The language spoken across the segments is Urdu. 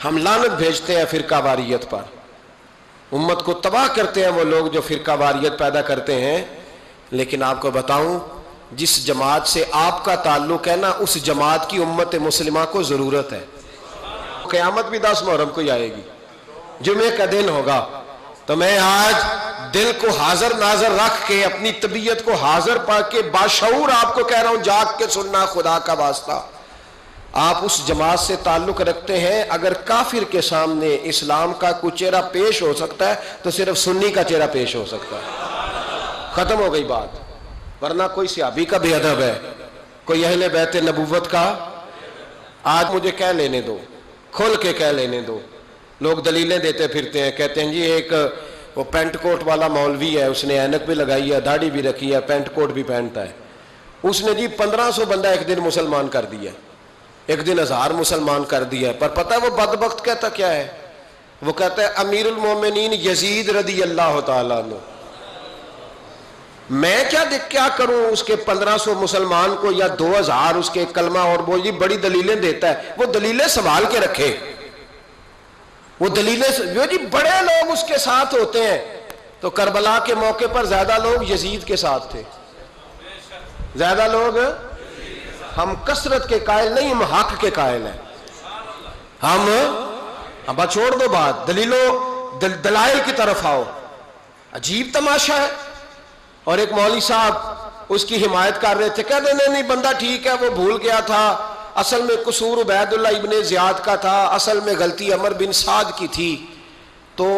ہم لعنت بھیجتے ہیں فرقہ واریت پر، امت کو تباہ کرتے ہیں وہ لوگ جو فرقہ واریت پیدا کرتے ہیں۔ لیکن آپ کو بتاؤں، جس جماعت سے آپ کا تعلق ہے نا، اس جماعت کی امت مسلمہ کو ضرورت ہے۔ قیامت بھی 10 محرم کو ہی آئے گی، جمعے کا دن ہوگا، تو میں آج دل کو حاضر ناظر رکھ کے، اپنی طبیعت کو حاضر پا کے باشعور آپ کو کہہ رہا ہوں، جاگ کے سننا خدا کا واسطہ۔ آپ اس جماعت سے تعلق رکھتے ہیں، اگر کافر کے سامنے اسلام کا کوئی چہرہ پیش ہو سکتا ہے تو صرف سنی کا چہرہ پیش ہو سکتا ہے، ختم ہو گئی بات۔ ورنہ کوئی صحابی کا بے ادب ہے، کوئی اہل بیت نبوت کا، آج مجھے کہہ لینے دو، کھول کے کہہ لینے دو۔ لوگ دلیلیں دیتے پھرتے ہیں، کہتے ہیں جی ایک وہ پینٹ کوٹ والا مولوی ہے، اس نے اینک بھی لگائی ہے، داڑھی بھی رکھی ہے، پینٹ کوٹ بھی پہنتا ہے، اس نے جی 1500 بندہ ایک دن مسلمان کر دیا، ایک دن 1000 مسلمان کر دیا۔ پر پتہ ہے وہ بدبخت کہتا کیا ہے؟ وہ کہتا ہے امیر المومنین یزید رضی اللہ تعالیٰ عنہ، میں کیا کروں اس کے 1500 مسلمان کو یا 2000 اس کے کلمہ، اور وہ جی بڑی دلیلیں دیتا ہے، وہ دلیلیں سنبھال کے رکھے، وہ دلیلیں جو جی بڑے لوگ اس کے ساتھ ہوتے ہیں۔ تو کربلا کے موقع پر زیادہ لوگ یزید کے ساتھ تھے، زیادہ لوگ، ہم کثرت کے قائل نہیں، ہم حق کے قائل ہیں۔ ہم چھوڑ دو بات، دلائل کی طرف آؤ۔ عجیب تماشا ہے، اور ایک مولوی صاحب اس کی حمایت کر رہے تھے، کہتے نہیں بندہ ٹھیک ہے، وہ بھول گیا تھا، اصل میں قصور عبید اللہ ابن زیاد کا تھا، اصل میں غلطی عمر بن سعد کی تھی، تو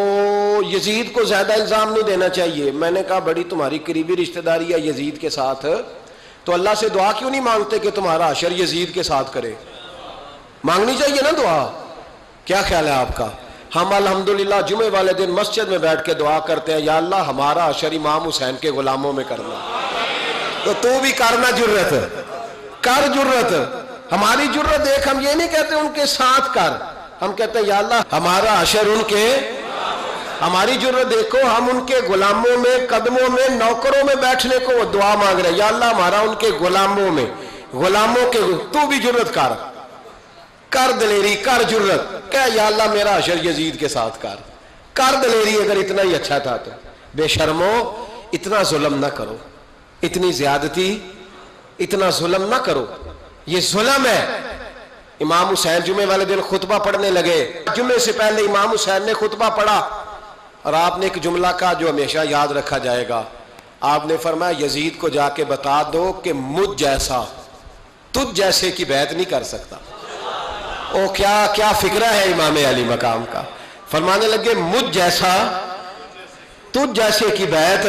یزید کو زیادہ الزام نہیں دینا چاہیے۔ میں نے کہا بڑی تمہاری قریبی رشتہ داری ہے یزید کے ساتھ، تو اللہ سے دعا کیوں نہیں مانگتے کہ تمہارا حشر یزید کے ساتھ کرے؟ مانگنی چاہیے نا دعا۔ کیا خیال ہے آپ کا؟ ہم الحمدللہ جمعے والے دن مسجد میں بیٹھ کے دعا کرتے ہیں، یا اللہ ہمارا حشر امام حسین کے غلاموں میں کرنا، تو بھی کرنا، جرت کر، جرت ہماری جرت دیکھ، ہم یہ نہیں کہتے ان کے ساتھ کر، ہم کہتے ہیں یا اللہ ہمارا حشر ان کے، ہماری جرت دیکھو، ہم ان کے غلاموں میں، قدموں میں، نوکروں میں بیٹھنے کو وہ دعا مانگ رہے ہیں، یا اللہ ہمارا ان کے غلاموں میں، غلاموں کے، تو بھی جرت کر دلیری، کر جرت، کہ یا اللہ میرا حشر یزید کے ساتھ کر دلیری، اگر اتنا ہی اچھا تھا تو۔ بے شرمو، اتنا ظلم نہ کرو، اتنی زیادتی، اتنا ظلم نہ کرو، یہ ظلم ہے۔ امام حسین جمعے والے دن خطبہ پڑھنے لگے، جمعے سے پہلے امام حسین نے خطبہ پڑھا، اور آپ نے ایک جملہ کہا جو ہمیشہ یاد رکھا جائے گا۔ آپ نے فرمایا یزید کو جا کے بتا دو کہ مجھ جیسا تجھ جیسے کی بیعت نہیں کر سکتا۔ او کیا فکرہ ہے امام علی مقام کا۔ فرمانے لگے مجھ جیسا تجھ جیسے کی بیعت،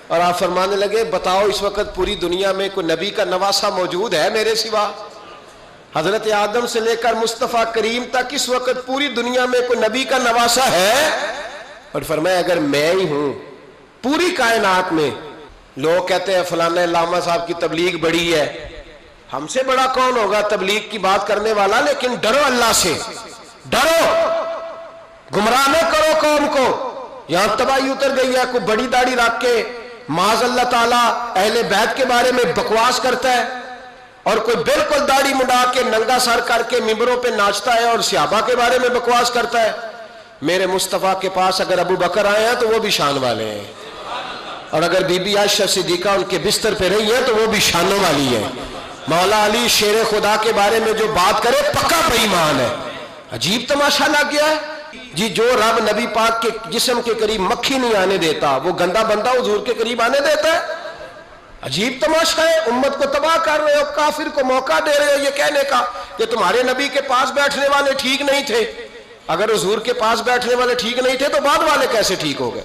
اور آپ فرمانے لگے بتاؤ اس وقت پوری دنیا میں کوئی نبی کا نواسہ موجود ہے میرے سوا؟ حضرت آدم سے لے کر مصطفیٰ کریم تک اس وقت پوری دنیا میں کوئی نبی کا نواسہ ہے؟ اور فرمایا اگر میں ہی ہوں پوری کائنات میں، لوگ کہتے ہیں فلانا علامہ صاحب کی تبلیغ بڑی ہے، ہم سے بڑا کون ہوگا تبلیغ کی بات کرنے والا؟ لیکن ڈرو اللہ سے، ڈرو، گمراہ نہ کرو قوم کو۔ یہاں تباہی اتر گئی ہے، کوئی بڑی داڑھی رکھ کے معاذ اللہ تعالیٰ اہل بیت کے بارے میں بکواس کرتا ہے، اور کوئی بالکل داڑھی مڈا کے ننگا سر کر کے ممبروں پہ ناچتا ہے اور صحابہ کے بارے میں بکواس کرتا ہے۔ میرے مصطفیٰ کے پاس اگر ابو بکر آئے ہیں تو وہ بھی شان والے ہیں، اور اگر بی بی عائشہ صدیقہ ان کے بستر پہ رہی ہے تو وہ بھی شانوں والی ہے۔ مولا علی شیر خدا کے بارے میں جو بات کرے پکا بے ایمان ہے۔ عجیب تماشا لگ گیا ہے جی، جو رب نبی پاک کے جسم کے قریب مکھی نہیں آنے دیتا، وہ گندا بندہ حضور کے قریب آنے دیتا ہے؟ عجیب تماشا ہے، امت کو تباہ کر رہے ہو، کافر کو موقع دے رہے ہو یہ کہنے کا کہ تمہارے نبی کے پاس بیٹھنے والے ٹھیک نہیں تھے۔ اگر حضور کے پاس بیٹھنے والے ٹھیک نہیں تھے تو بعد والے کیسے ٹھیک ہو گئے؟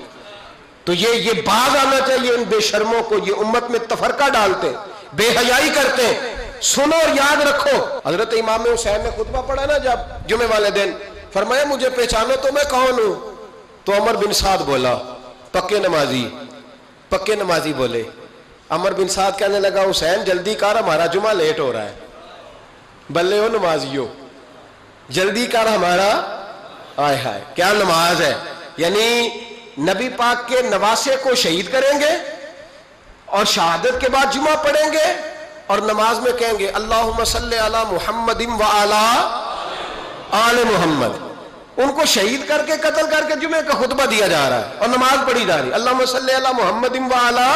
تو یہ باز آنا چاہیے ان بے شرموں کو، یہ امت میں تفرقہ ڈالتے، بے حیائی کرتے ہیں۔ سنو اور یاد رکھو، حضرت امام حسین نے خطبہ پڑھا نا جب جمعے والے دن، فرمایا مجھے پہچانو تو میں کون ہوں؟ تو عمر بن سعد بولا، پکے نمازی بولے۔ عمر بن سعد کہنے لگا حسین جلدی کر، ہمارا جمعہ لیٹ ہو رہا ہے۔ بلے ہو نمازیو، جلدی کر ہمارا، آئے ہائے کیا نماز ہے! یعنی نبی پاک کے نواسے کو شہید کریں گے اور شہادت کے بعد جمعہ پڑھیں گے اور نماز میں کہیں گے اللہم صلی علی محمد و علی، آل محمد. ان کو شہید کر کے قتل کر کے جمعے کا خطبہ دیا جا رہا ہے اور نماز پڑھی جا رہی. اللہم صلی علی محمد وعلی.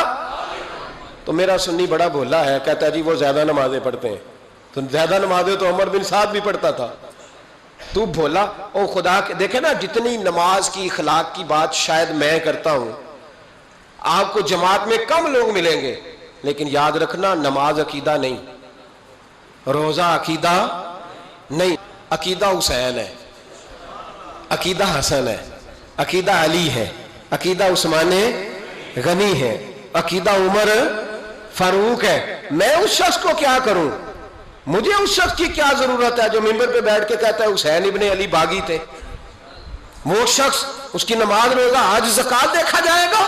تو میرا سنی بڑا بھولا ہے, کہتا ہے جی وہ زیادہ نمازیں پڑھتے ہیں. تو زیادہ نمازیں تو عمر بن سعد بھی پڑھتا تھا. تو بھولا او خدا کے. دیکھیں نا, جتنی نماز کی اخلاق کی بات شاید میں کرتا ہوں, آپ کو جماعت میں کم لوگ ملیں گے, لیکن یاد رکھنا نماز عقیدہ نہیں, روزہ عقیدہ نہیں. عقیدہ حسین ہے, عقیدہ حسن ہے, عقیدہ علی ہے, عقیدہ عثمان غنی ہے, عقیدہ عمر فاروق ہے. میں اس شخص کو کیا کروں؟ مجھے اس شخص کی کیا ضرورت ہے جو ممبر پہ بیٹھ کے کہتا ہے حسین ابن علی باغی تھے؟ وہ شخص, اس کی نماز روزہ حج زکات دیکھا جائے گا.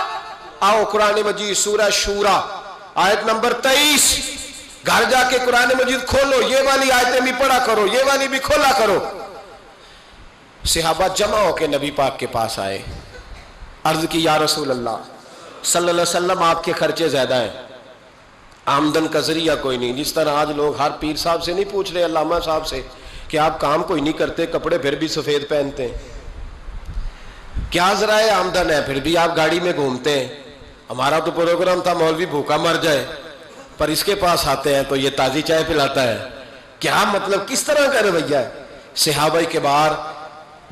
آؤ قرآن مجید سورہ شورا آیت نمبر 23, گھر جا کے قرآن مجید کھولو, یہ والی آیتیں بھی پڑھا کرو, یہ والی بھی کھولا کرو. صحابہ جمع ہو کے نبی پاک کے پاس آئے, عرض کی یا رسول اللہ صلی اللہ علیہ وسلم, آپ کے خرچے زیادہ ہیں, آمدن کا ذریعہ کوئی نہیں. جس طرح آج لوگ ہر پیر صاحب سے نہیں پوچھ رہے, علامہ صاحب سے, کہ آپ کام کوئی نہیں کرتے, کپڑے پھر بھی سفید پہنتے ہیں, کیا ذرائع آمدن ہے, پھر بھی آپ گاڑی میں گھومتے ہیں. ہمارا تو پروگرام تھا مولوی بھوکا مر جائے, پر اس کے پاس آتے ہیں تو یہ تازی چائے پلاتا ہے. کیا مطلب, کس طرح کا رویہ ہے؟ صحابہ کے بار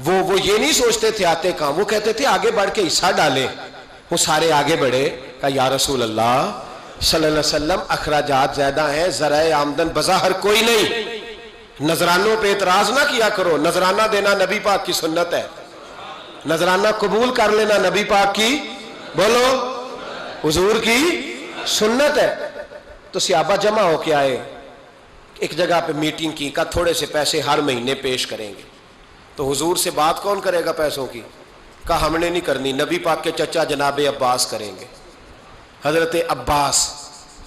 وہ یہ نہیں سوچتے تھے آتے کہاں, وہ کہتے تھے آگے بڑھ کے حصہ ڈالیں. وہ سارے آگے بڑھے, کہا یا رسول اللہ صلی اللہ علیہ وسلم اخراجات زیادہ ہیں, ذرائع آمدن بظاہر کوئی نہیں. نذرانوں پہ اعتراض نہ کیا کرو, نذرانہ دینا نبی پاک کی سنت ہے, نذرانہ قبول کر لینا نبی پاک کی, بولو, حضور کی سنت ہے. تو صحابہ جمع ہو کے آئے, ایک جگہ پہ میٹنگ کی, کہا تھوڑے سے پیسے ہر مہینے پیش کریں گے. تو حضور سے بات کون کرے گا پیسوں کی؟ کہا ہم نے نہیں کرنی, نبی پاک کے چچا جناب عباس کریں گے. حضرت عباس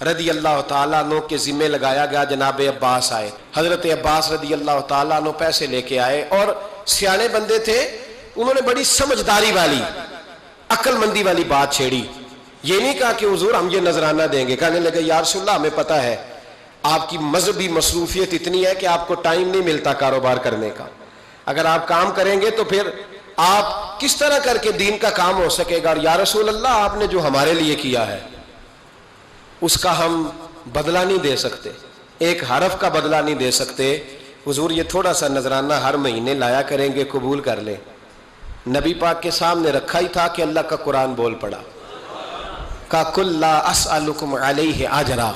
رضی اللہ تعالیٰ عنہ کے ذمے لگایا گیا. جناب عباس آئے, حضرت عباس رضی اللہ تعالیٰ عنہ پیسے لے کے آئے, اور سیانے بندے تھے, انہوں نے بڑی سمجھداری والی, عقل مندی والی بات چھیڑی. یہ نہیں کہا کہ حضور ہم یہ نذرانہ دیں گے. کہنے لگے یا رسول اللہ ہمیں پتہ ہے آپ کی مذہبی مصروفیت اتنی ہے کہ آپ کو ٹائم نہیں ملتا کاروبار کرنے کا. اگر آپ کام کریں گے تو پھر آپ کس طرح کر کے دین کا کام ہو سکے گا. اور یا رسول اللہ آپ نے جو ہمارے لیے کیا ہے اس کا ہم بدلہ نہیں دے سکتے, ایک حرف کا بدلہ نہیں دے سکتے. حضور یہ تھوڑا سا نذرانہ ہر مہینے لایا کریں گے, قبول کر لیں. نبی پاک کے سامنے رکھا ہی تھا کہ اللہ کا قرآن بول پڑا, کا کل لا اسألکم علیہ اجرا,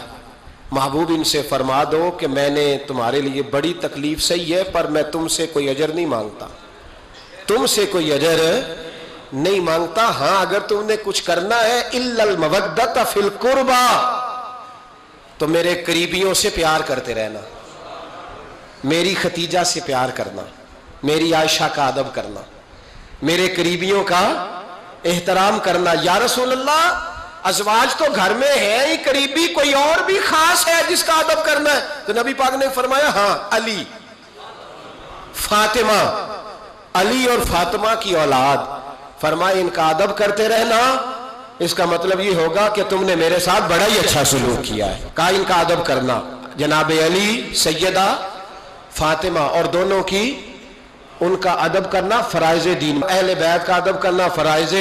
محبوب ان سے فرما دو کہ میں نے تمہارے لیے بڑی تکلیف سہی ہے, پر میں تم سے کوئی اجر نہیں مانگتا, تم سے کوئی اجر نہیں مانگتا. ہاں اگر تم نے کچھ کرنا ہے الا المودۃ فی القربى, تو میرے قریبیوں سے پیار کرتے رہنا, میری ختیجہ سے پیار کرنا, میری عائشہ کا ادب کرنا, میرے قریبیوں کا احترام کرنا. یا رسول اللہ ازواج تو گھر میں ہے ہی, قریبی کوئی اور بھی خاص ہے جس کا ادب کرنا ہے؟ تو نبی پاک نے فرمایا ہاں علی, فاطمہ, علی اور فاطمہ کی اولاد. فرمایا ان کا ادب کرتے رہنا, اس کا مطلب یہ ہوگا کہ تم نے میرے ساتھ بڑا ہی اچھا سلوک کیا ہے. کہا ان کا ادب کرنا, جناب علی, سیدہ فاطمہ, اور دونوں کی ان کا ادب کرنا فرائض دین, اہل بیت کا ادب کرنا فرائض